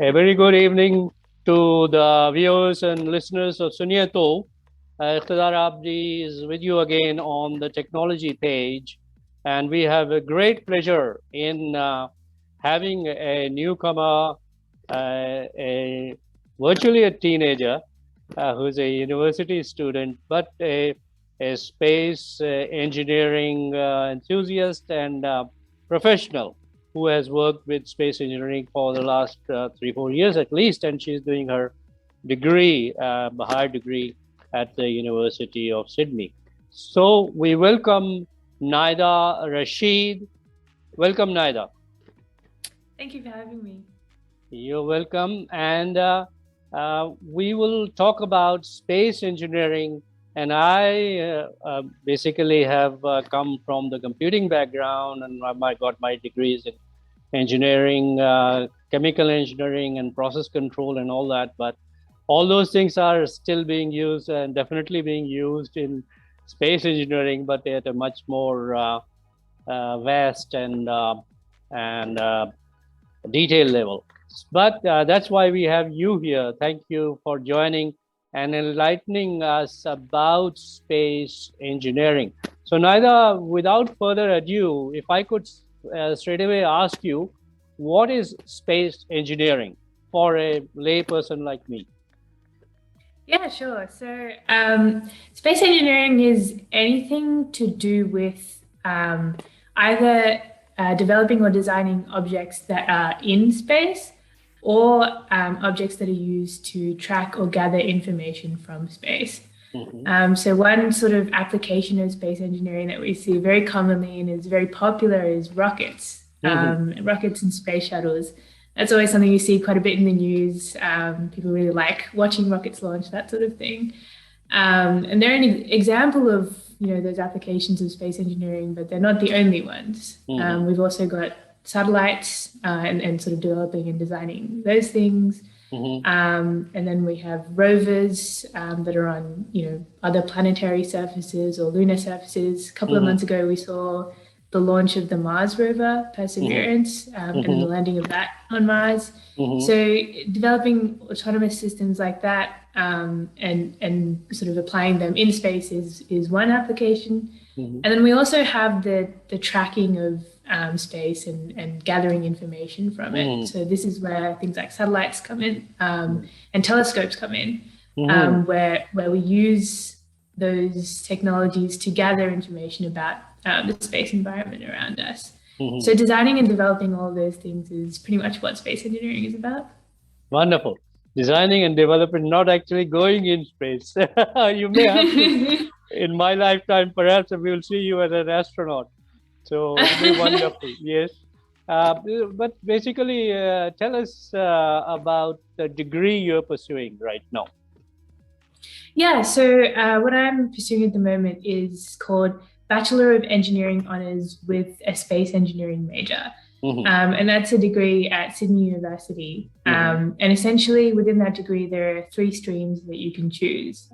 A very good evening to the viewers and listeners of Suniyetau. Iqtedar Abdi is with you again on the technology page, and we have a great pleasure in having a newcomer, virtually a teenager, who's a university student, but a space engineering enthusiast and professional who has worked with space engineering for the last 3, 4 years at least, and she's doing her degree, higher degree at the University of Sydney. So we welcome Naida Rasheed. Welcome, Naida. Thank you for having me. You're welcome. And we will talk about space engineering. And I basically have come from the computing background, and I got my degrees in engineering, chemical engineering, and process control, and all that. But all those things are still being used and definitely being used in space engineering, but at a much more vast and detailed level. But that's why we have you here. Thank you for joining and enlightening us about space engineering. So, Naida, without further ado, if I could straight away ask you, what is space engineering for a layperson like me? Yeah, sure. So, space engineering is anything to do with either developing or designing objects that are in space or objects that are used to track or gather information from space. So one sort of application of space engineering that we see very commonly and is very popular is rockets, rockets and space shuttles. That's always something you see quite a bit in the news. People really like watching rockets launch, that sort of thing. And they're an example of those applications of space engineering, but they're not the only ones. We've also got satellites and sort of developing and designing those things. And then we have rovers that are on other planetary surfaces or lunar surfaces. A couple of months ago, we saw the launch of the Mars rover, Perseverance, and the landing of that on Mars. So developing autonomous systems like that and sort of applying them in space is one application. And then we also have the tracking of space and gathering information from it. So this is where things like satellites come in and telescopes come in, where we use those technologies to gather information about the space environment around us. So designing and developing all of those things is pretty much what space engineering is about. Wonderful. Designing and developing, not actually going in space. You may have to, in my lifetime, perhaps we will see you as an astronaut. So it'll be wonderful. Yes. But basically, tell us about the degree you're pursuing right now. Yeah, so what I'm pursuing at the moment is called Bachelor of Engineering Honours with a Space Engineering major. And that's a degree at Sydney University. And essentially within that degree, there are 3 streams that you can choose.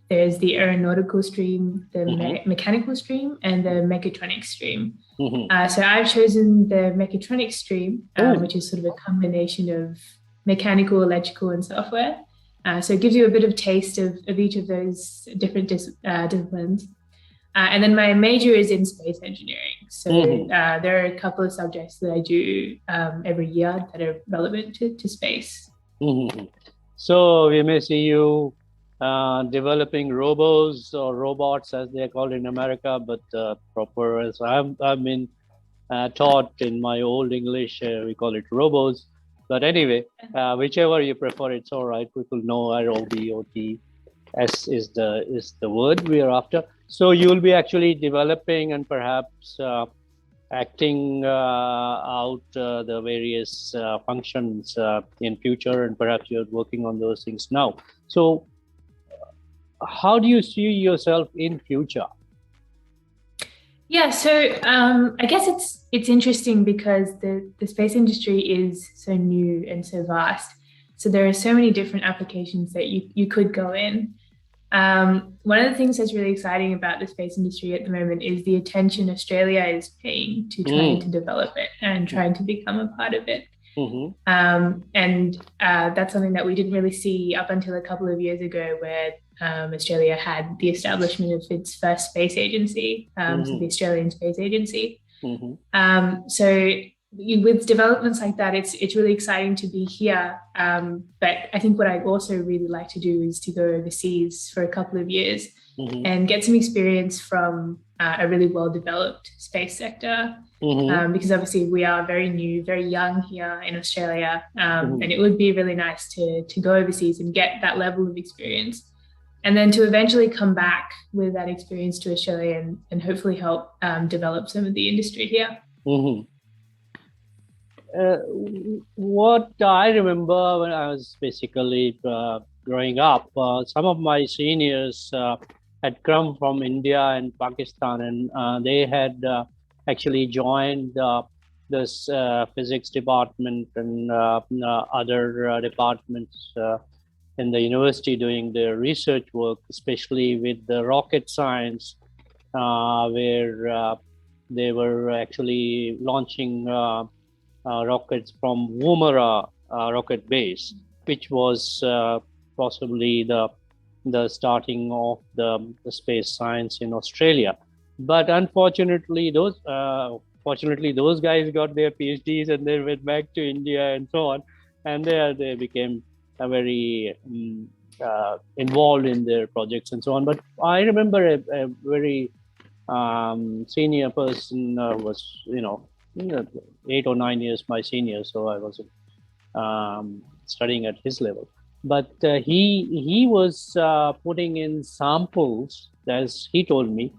There's the aeronautical stream, the mechanical stream, and the mechatronics stream. So I've chosen the mechatronics stream, which is sort of a combination of mechanical, electrical, and software. So it gives you a bit of taste of each of those different disciplines. And then my major is in space engineering. So there are a couple of subjects that I do every year that are relevant to space. So we may see you developing robots or robots, as they are called in America, but proper as I've been taught in my old English, we call it robots. But anyway, whichever you prefer, it's all right. People know ROBOTS is the word we are after. So you will be actually developing and perhaps acting out the various functions in future, and perhaps you're working on those things now. So how do you see yourself in future? Yeah, so I guess it's interesting because the space industry is so new and so vast. So there are so many different applications that you could go in. One of the things that's really exciting about the space industry at the moment is the attention Australia is paying to trying to develop it and trying to become a part of it. And that's something that we didn't really see up until a couple of years ago, where Australia had the establishment of its first space agency, so the Australian Space Agency. So with developments like that, it's really exciting to be here. But I think what I also really like to do is to go overseas for a couple of years and get some experience from a really well-developed space sector. Because obviously we are very new, very young here in Australia, and it would be really nice to go overseas and get that level of experience, and then to eventually come back with that experience to Australia and hopefully help develop some of the industry here. What I remember when I was basically growing up, some of my seniors had come from India and Pakistan, and they had actually joined this physics department and other departments in the university doing their research work, especially with the rocket science, where they were actually launching rockets from Woomera rocket base, which was possibly the starting of the space science in Australia. But unfortunately, those guys got their PhDs and they went back to India and so on, and there they became very involved in their projects and so on. But I remember a very senior person was 8 or 9 years my senior, so I was studying at his level. But he was putting in samples, as he told me,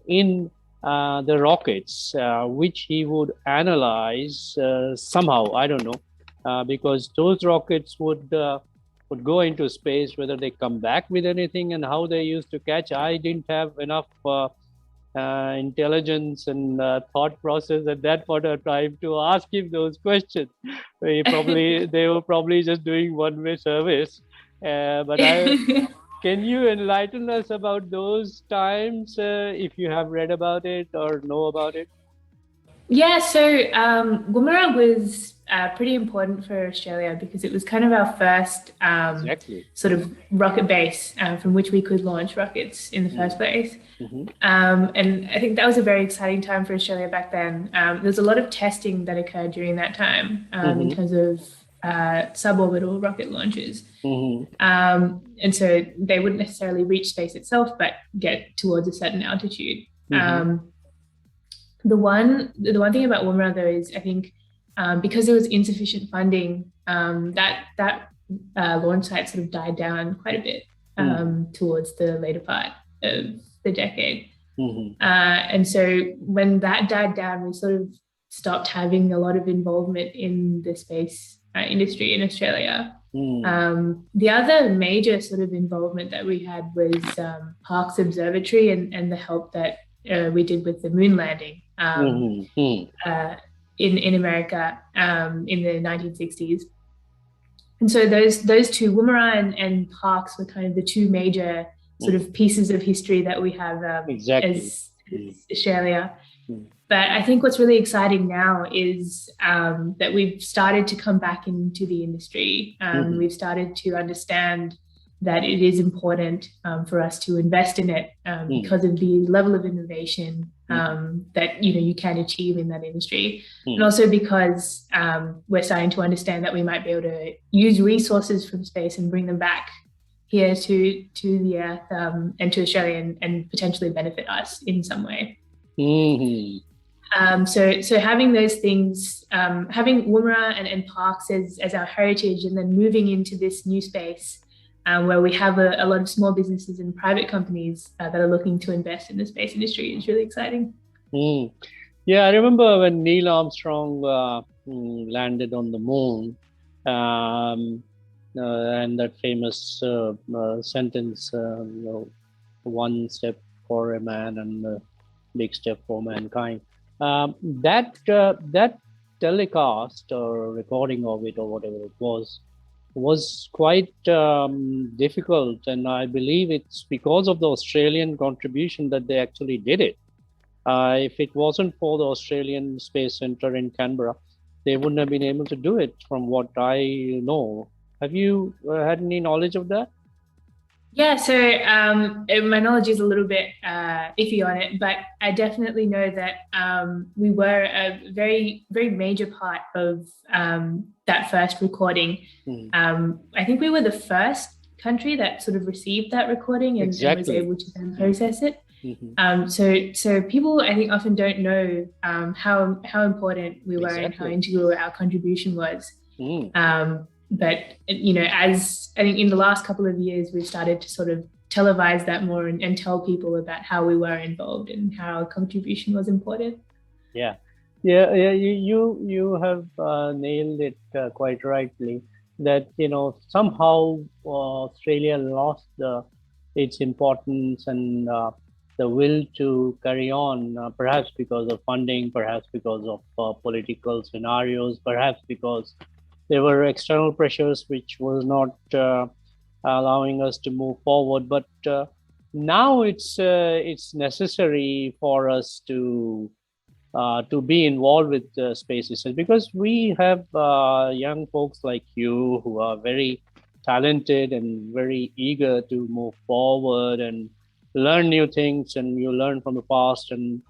in the rockets, which he would analyze somehow. I don't know, because those rockets would go into space, whether they come back with anything and how they used to catch. I didn't have enough intelligence and thought process at that point of time to ask him those questions. They were probably just doing one-way service. But can you enlighten us about those times, if you have read about it or know about it? Yeah, so Woomera was pretty important for Australia because it was kind of our first sort of rocket base from which we could launch rockets in the first place. And I think that was a very exciting time for Australia back then. There was a lot of testing that occurred during that time in terms of suborbital rocket launches. And so they wouldn't necessarily reach space itself, but get towards a certain altitude. The one thing about Woomera, though, is I think because there was insufficient funding, that launch site sort of died down quite a bit towards the later part of the decade. And so when that died down, we sort of stopped having a lot of involvement in the space industry in Australia. The other major sort of involvement that we had was Parkes Observatory and the help that we did with the moon landing in America in the 1960s. And so those two, Woomera and Parkes, were kind of the two major sort of pieces of history that we have as Australia. But I think what's really exciting now is that we've started to come back into the industry. We've started to understand that it is important for us to invest in it because of the level of innovation that you can achieve in that industry, and also because we're starting to understand that we might be able to use resources from space and bring them back here to the Earth and to Australia and potentially benefit us in some way. So having those things, having Woomera and Parkes as our heritage, and then moving into this new space where we have a lot of small businesses and private companies that are looking to invest in the space industry is really exciting. Yeah, I remember when Neil Armstrong landed on the moon, and that famous sentence, one step for a man and a big step for mankind. That telecast or recording of it or whatever it was quite difficult, and I believe it's because of the Australian contribution that they actually did it. If it wasn't for the Australian Space Centre in Canberra, they wouldn't have been able to do it, from what I know. Have you had any knowledge of that? Yeah, so my knowledge is a little bit iffy on it, but I definitely know that we were a very, very major part of that first recording. I think we were the first country that sort of received that recording and was able to then process it. So people, I think, often don't know how important we were and how integral our contribution was. But, you know, as I think in the last couple of years, we've started to sort of televise that more and tell people about how we were involved and how our contribution was important. Yeah. You have nailed it quite rightly, that, you know, somehow Australia lost its importance and the will to carry on, perhaps because of funding, perhaps because of political scenarios, perhaps because there were external pressures which was not allowing us to move forward. But now it's necessary for us to be involved with space research, because we have young folks like you who are very talented and very eager to move forward and learn new things, and you learn from the past and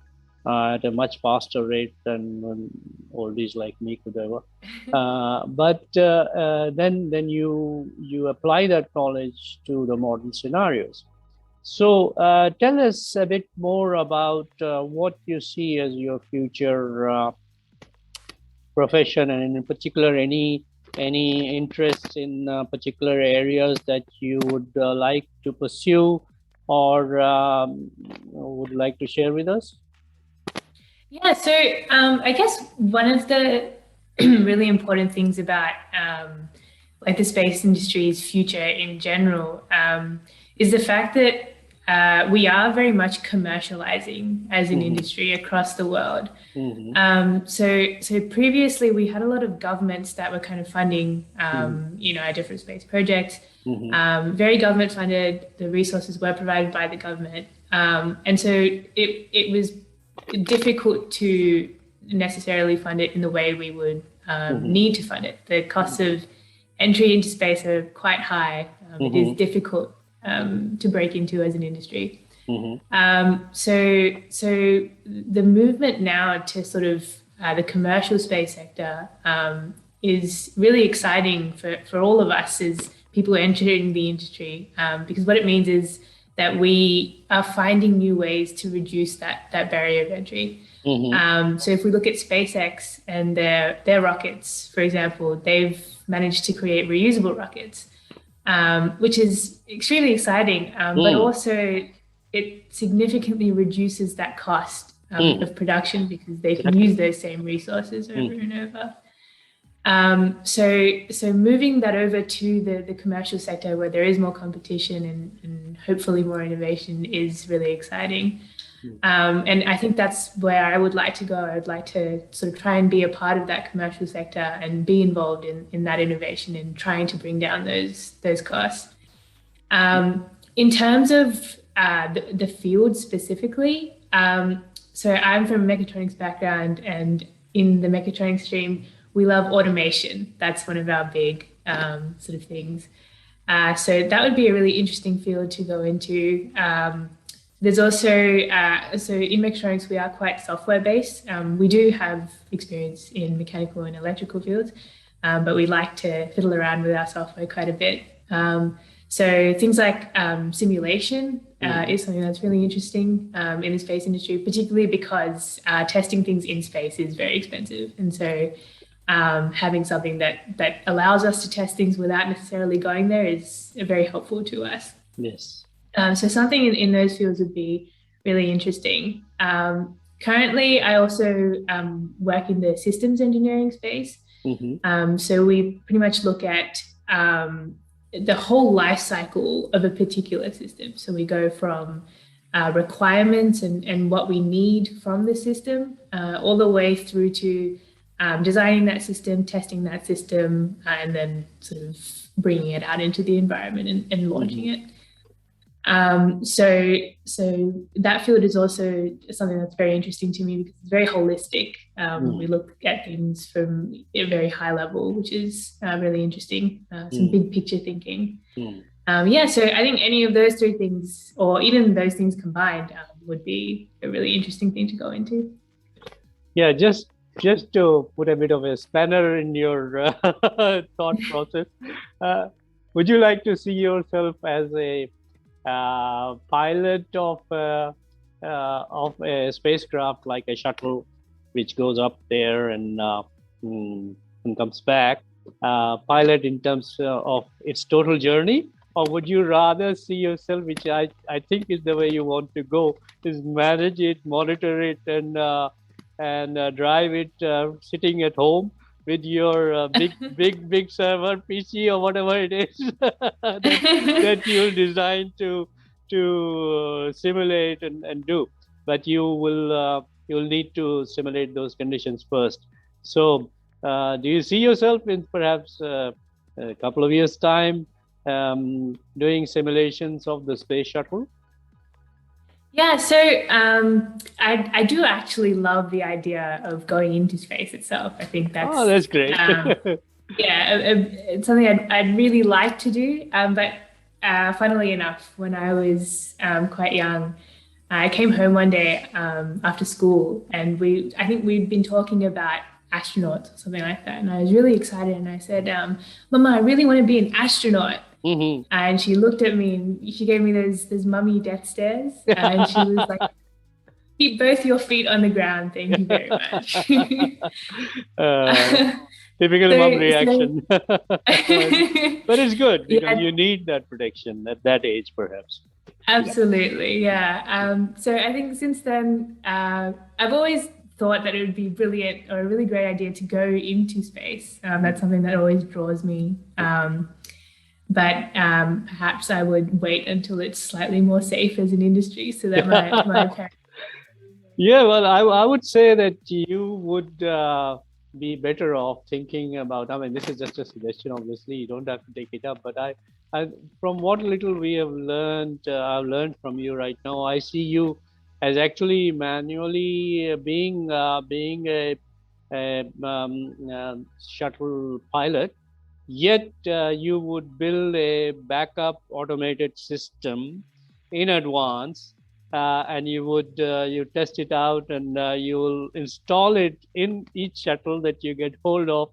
at a much faster rate than oldies like me could ever. But then you apply that knowledge to the modern scenarios. So tell us a bit more about what you see as your future profession, and in particular any interests in particular areas that you would like to pursue or would like to share with us. Yeah, so I guess one of the really important things about like the space industry's future in general is the fact that we are very much commercializing as an industry across the world. So previously we had a lot of governments that were kind of funding, you know, our different space projects. Very government funded. The resources were provided by the government, and so it was difficult to necessarily fund it in the way we would need to fund it. The costs of entry into space are quite high. It is difficult to break into as an industry. So the movement now to sort of the commercial space sector is really exciting for all of us as people entering the industry, because what it means is that we are finding new ways to reduce that barrier of entry. So if we look at SpaceX and their rockets, for example, they've managed to create reusable rockets, which is extremely exciting, but also it significantly reduces that cost of production, because they can use those same resources over and over. So moving that over to the commercial sector where there is more competition and hopefully more innovation is really exciting. And I think that's where I would like to go. I'd like to sort of try and be a part of that commercial sector and be involved in that innovation and trying to bring down those costs. In terms of the field specifically, so I'm from a mechatronics background, and in the mechatronics stream, we love automation. That's one of our big sort of things. So that would be a really interesting field to go into. There's also, so in mechatronics, we are quite software based. We do have experience in mechanical and electrical fields, but we like to fiddle around with our software quite a bit. So things like simulation is something that's really interesting in the space industry, particularly because testing things in space is very expensive. And so having something that allows us to test things without necessarily going there is very helpful to us. Yes. So something in those fields would be really interesting. Currently, I also work in the systems engineering space. So we pretty much look at the whole life cycle of a particular system. So we go from requirements and what we need from the system all the way through to designing that system, testing that system, and then sort of bringing it out into the environment and launching it. So that field is also something that's very interesting to me because it's very holistic. We look at things from a very high level, which is really interesting. Some big picture thinking. So I think any of those three things, or even those things combined, would be a really interesting thing to go into. Yeah, just to put a bit of a spanner in your thought process, would you like to see yourself as a pilot of a spacecraft like a shuttle, which goes up there and comes back? Pilot in terms of its total journey, or would you rather see yourself, which I think is the way you want to go, is manage it, monitor it, and drive it sitting at home with your big server PC or whatever it is that you'll design to simulate and do. But you'll need to simulate those conditions first. So do you see yourself in perhaps a couple of years' time doing simulations of the space shuttle? Yeah, so I do actually love the idea of going into space itself. I think that's great. It's something I'd really like to do. But funnily enough, when I was quite young, I came home one day after school, and I think we'd been talking about astronauts or something like that, and I was really excited, and I said, "Mama, I really want to be an astronaut." And she looked at me and she gave me those mummy death stares, and she was like, "Keep both your feet on the ground, thank you very much." Typical mom reaction. But it's good because you need that protection at that age, perhaps. Absolutely, yeah. So I think since then, I've always thought that it would be brilliant or a really great idea to go into space. That's something that always draws me. But perhaps I would wait until it's slightly more safe as an industry, so that my parents. Yeah, well, I would say that you would be better off thinking about. I mean, this is just a suggestion. Obviously, you don't have to take it up. But I from what little we have learned, I've learned from you right now. I see you as actually manually being a shuttle pilot. Yet you would build a backup automated system in advance, and you would you test it out, and you will install it in each shuttle that you get hold of,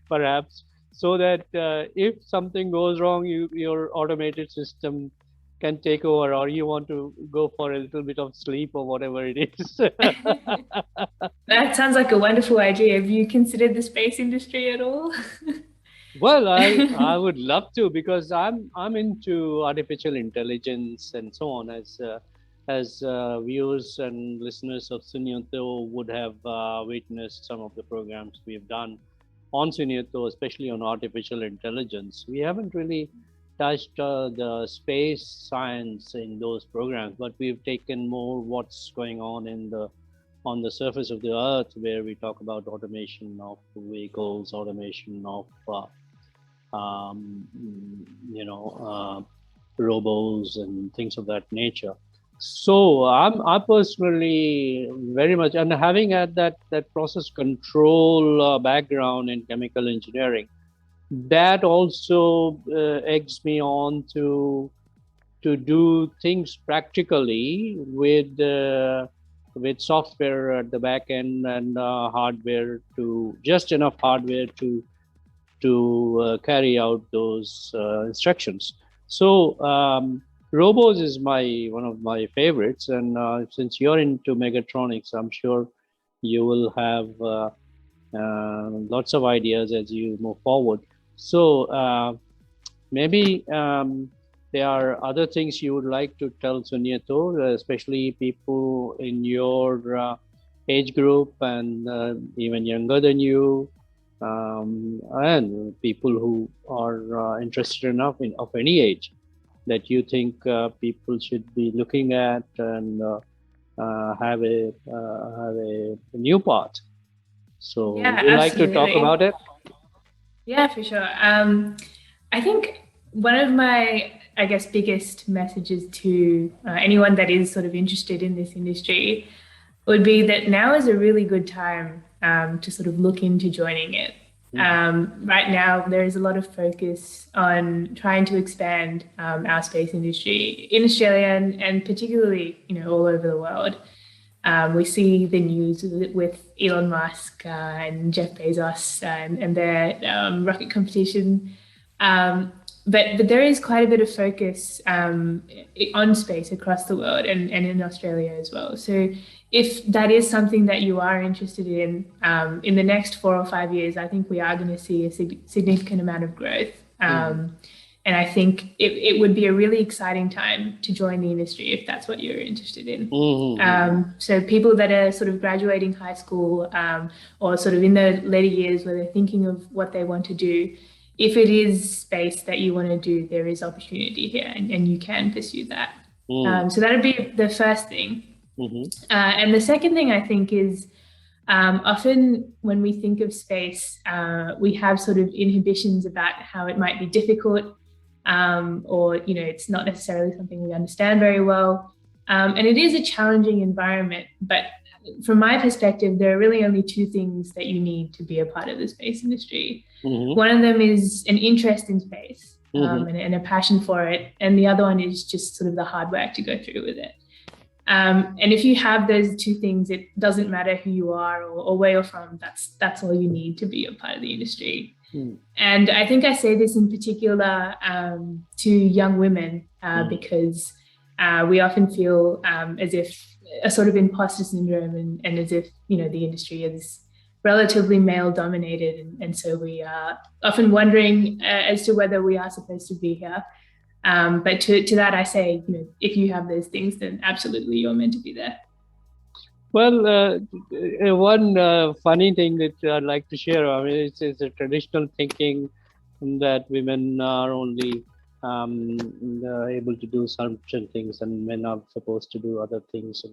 perhaps, so that if something goes wrong, your automated system can take over, or you want to go for a little bit of sleep or whatever it is. That sounds like a wonderful idea. Have you considered the space industry at all? Well, I would love to, because I'm into artificial intelligence and so on, as viewers and listeners of Suniyetau would have witnessed some of the programs we have done on Suniyetau, especially on artificial intelligence. We haven't really touched the space science in those programs, but we've taken more what's going on the surface of the earth, where we talk about automation of vehicles, automation of robots and things of that nature. So I personally very much, and having had that process control background in chemical engineering, that also eggs me on to do things practically with software at the back end, and hardware, to just enough hardware to carry out those instructions. So robots is one of my favorites, and since you're into Mechatronics, I'm sure you will have lots of ideas as you move forward. So maybe there are other things you would like to tell Suniyetau, especially people in your age group, and even younger than you, and people who are interested enough of any age, that you think people should be looking at and have a new path. So Yeah, would you like to talk about it? Yeah, for sure. I think one of my, I guess, biggest messages to anyone that is sort of interested in this industry would be that now is a really good time to sort of look into joining it. Right now, there is a lot of focus on trying to expand our space industry in Australia and particularly, all over the world. We see the news with Elon Musk and Jeff Bezos and their rocket competition. But there is quite a bit of focus on space across the world and in Australia as well. So if that is something that you are interested in the next 4 or 5 years, I think we are going to see a significant amount of growth. And I think it would be a really exciting time to join the industry if that's what you're interested in. So people that are sort of graduating high school or sort of in the later years where they're thinking of what they want to do, if it is space that you want to do, there is opportunity here and you can pursue that. So that would be the first thing. And the second thing I think is often when we think of space, we have sort of inhibitions about how it might be difficult or, it's not necessarily something we understand very well. And it is a challenging environment, but from my perspective, there are really only two things that you need to be a part of the space industry. One of them is an interest in space and a passion for it. And the other one is just sort of the hard work to go through with it. And if you have those two things, it doesn't matter who you are or where you're from. That's all you need to be a part of the industry. And I think I say this in particular to young women because we often feel as if a sort of imposter syndrome and as if, the industry is relatively male dominated. And so we are often wondering as to whether we are supposed to be here. But to that, I say, if you have those things, then absolutely you're meant to be there. Well, one funny thing that I'd like to share, I mean, it's a traditional thinking that women are only able to do certain things and men are supposed to do other things.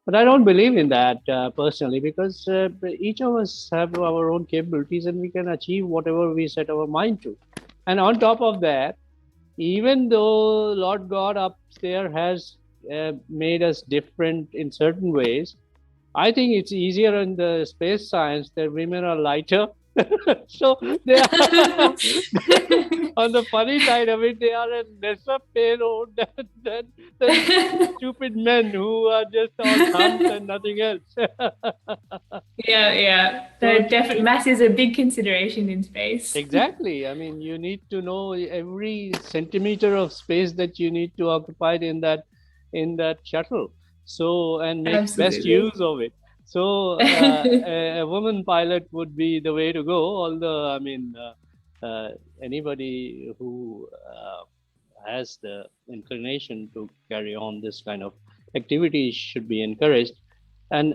But I don't believe in that personally, because each of us have our own capabilities and we can achieve whatever we set our mind to. And on top of that, even though Lord God up there has made us different in certain ways, I think it's easier in the space science that women are lighter. So they are on the funny side of it, they are a lesser payload than stupid men who are just on thumbs and nothing else. Yeah. So definitely, mass is a big consideration in space. Exactly. I mean, you need to know every centimeter of space that you need to occupy in that shuttle. So, and make best use of it. So a woman pilot would be the way to go. Although, I mean, anybody who has the inclination to carry on this kind of activity should be encouraged. And,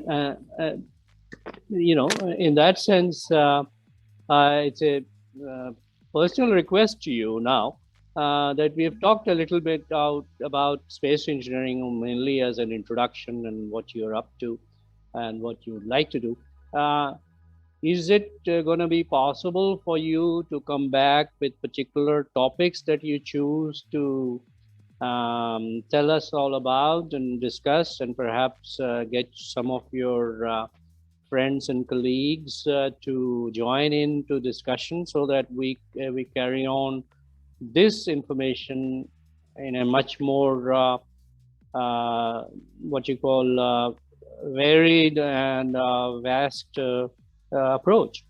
in that sense, it's a personal request to you now that we have talked a little bit about space engineering mainly as an introduction and what you're up to and what you would like to do. Is it going to be possible for you to come back with particular topics that you choose to tell us all about and discuss, and perhaps get some of your friends and colleagues to join into discussion so that we carry on this information in a much more what you call varied and vast approach?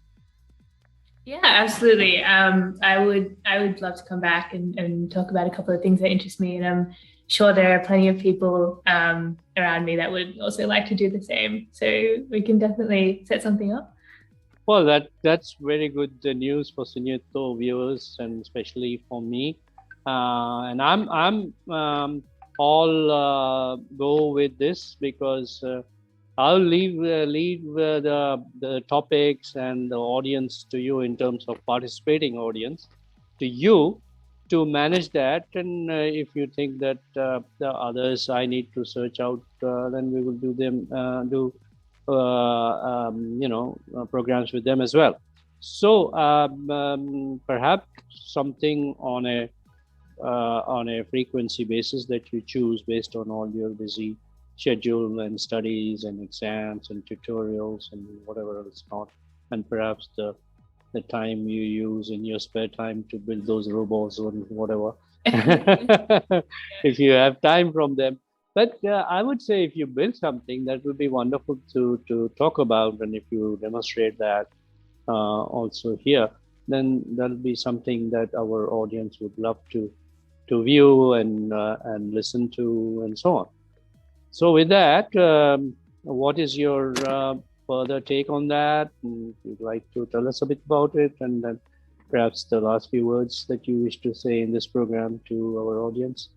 Yeah, absolutely. I would love to come back and talk about a couple of things that interest me, and I'm sure there are plenty of people around me that would also like to do the same. So we can definitely set something up. Well, that's very good news for Suniyetau viewers, and especially for me. And I'm all go with this because I'll leave the topics and the audience to you in terms of participating audience, to you to manage that. And if you think that the others I need to search out, then we will do programs with them as well. So perhaps something on a frequency basis that you choose based on all your busy schedule and studies and exams and tutorials and whatever else not, and perhaps the time you use in your spare time to build those robots or whatever, if you have time from them. But I would say if you build something, that would be wonderful to talk about, and if you demonstrate that also here, then that'll be something that our audience would love to view and listen to and so on. So with that, what is your further take on that? And if you'd like to tell us a bit about it, and then perhaps the last few words that you wish to say in this program to our audience.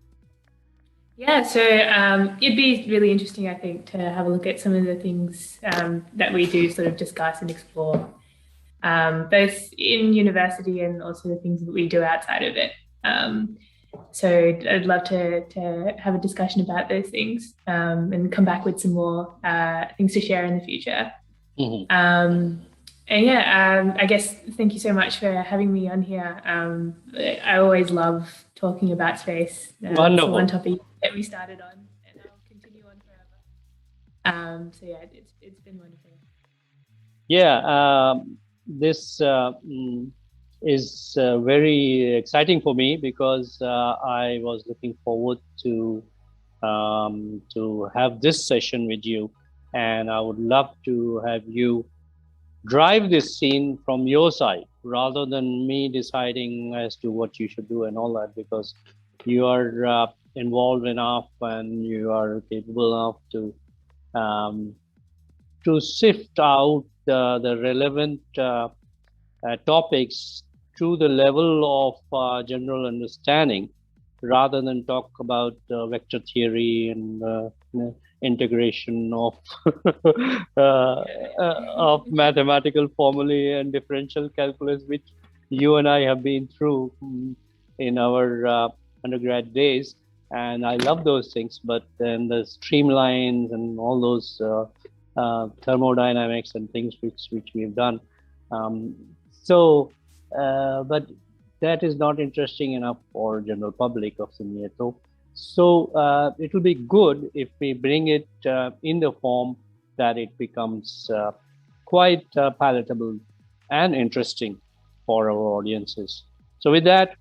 Yeah, so it'd be really interesting, I think, to have a look at some of the things that we do sort of discuss and explore, both in university and also the things that we do outside of it. So I'd love to have a discussion about those things and come back with some more things to share in the future. Mm-hmm. And yeah, I guess thank you so much for having me on here. I always love talking about space. Wonderful. It's one topic that we started on, and I'll continue on forever. So yeah, it's been wonderful. Yeah, this is very exciting for me because I was looking forward to have this session with you, and I would love to have you drive this scene from your side rather than me deciding as to what you should do and all that, because you are involved enough and you are capable enough to sift out the relevant topics to the level of general understanding, rather than talk about vector theory and integration of of mathematical formulae and differential calculus, which you and I have been through in our undergrad days, and I love those things. But then the streamlines and all those thermodynamics and things which we've done. But that is not interesting enough for general public of Suniyetau. So it will be good if we bring it in the form that it becomes quite palatable and interesting for our audiences. So with that,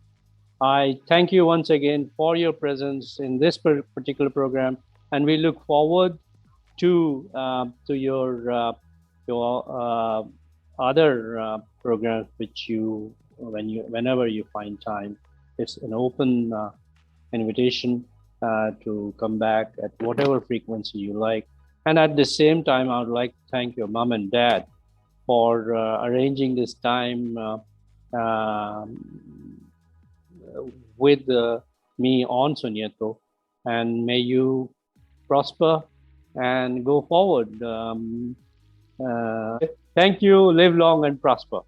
I thank you once again for your presence in this particular program, and we look forward to your other programs which you whenever you find time. It's an open invitation to come back at whatever frequency you like. And at the same time, I would like to thank your mom and dad for arranging this time with me on Suniyetau, and may you prosper and go forward. Thank you, live long and prosper.